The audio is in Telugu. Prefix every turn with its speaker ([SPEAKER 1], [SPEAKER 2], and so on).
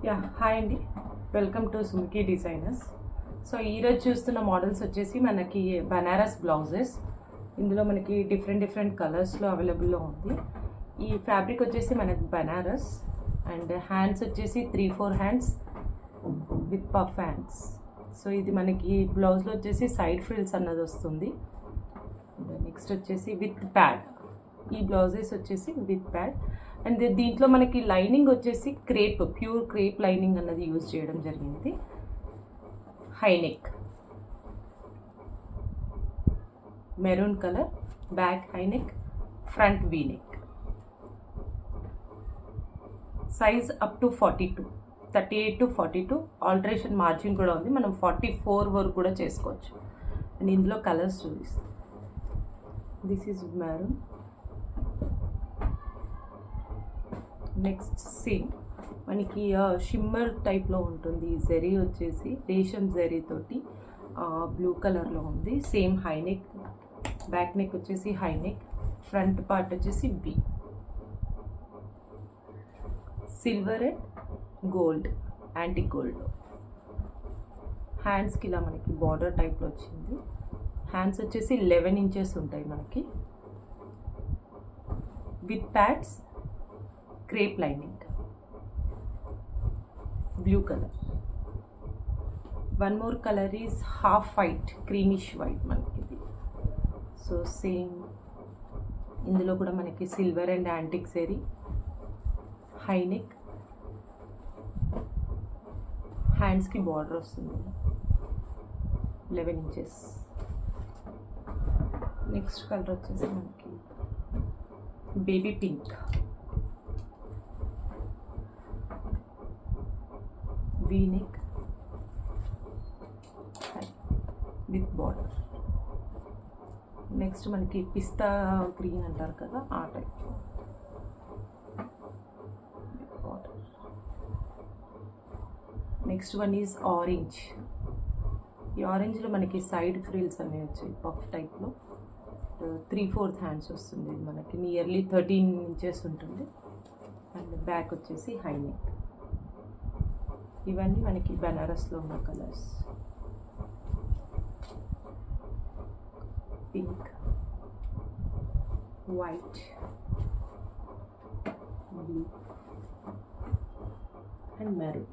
[SPEAKER 1] హాయ్ అండి, వెల్కమ్ టు సుమికి డిజైనర్స్. సో ఈరోజు చూస్తున్న మోడల్స్ వచ్చేసి మనకి బనారస్ బ్లౌజెస్. ఇందులో మనకి డిఫరెంట్ కలర్స్లో అవైలబుల్లో ఉంది. ఈ ఫ్యాబ్రిక్ వచ్చేసి మనకి బనారస్ అండ్ హ్యాండ్స్ వచ్చేసి 3-4 hands with puff hands. So ఇది మనకి బ్లౌజ్లో వచ్చేసి సైడ్ ఫ్రిల్స్ అన్నది వస్తుంది. నెక్స్ట్ వచ్చేసి విత్ ప్యాడ్. ఈ బ్లౌజెస్ వచ్చేసి విత్ ప్యాడ్ అండ్ దీంట్లో మనకి లైనింగ్ వచ్చేసి ప్యూర్ క్రేప్ లైనింగ్ అన్నది యూజ్ చేయడం జరిగింది. High neck, maroon colour, back high neck, front V neck. Size up to 42, 38 to 42. Alteration margin కూడా ఉంది, మనం 44 వరకు కూడా చేసుకోవచ్చు. అండ్ ఇందులో కలర్స్ చూపిస్తాం. This is maroon. Next same మనకి షిమ్మర్ టైప్లో ఉంటుంది. జరీ వచ్చేసి రేషం జరీ తోటి బ్లూ కలర్లో ఉంది. Same high neck, back neck వచ్చేసి హై నెక్, ఫ్రంట్ పార్ట్ వచ్చేసి బి. Silver and gold, antique gold. హ్యాండ్స్కి ఇలా మనకి బార్డర్ టైప్లో వచ్చింది. హ్యాండ్స్ వచ్చేసి 11 ఇంచెస్ ఉంటాయి మనకి. With pods, crepe lining, blue colour. One more colour is half white, creamish white మనకి ఇది. సో సేమ్ ఇందులో కూడా మనకి silver and antique zari, high neck, హ్యాండ్స్కి బార్డర్ వస్తుంది 11 ఇంచెస్. నెక్స్ట్ కలర్ వచ్చేసి మనకి baby pink, V neck with border. Next మనకి పిస్తా గ్రీన్ అంటారు కదా, ఆ type border. Next one is orange. ఈ ఆరెంజ్లో మనకి సైడ్ ఫ్రిల్స్ అనేవి వచ్చాయి పఫ్ టైప్లో. 3/4 హ్యాండ్స్ వస్తుంది. ఇది మనకి నియర్లీ 13 ఇంచెస్ ఉంటుంది. అండ్ బ్యాక్ వచ్చేసి హై నెక్. ఇవన్నీ మనకి బనారస్లో ఉన్న colours. Pink, white, blue and maroon.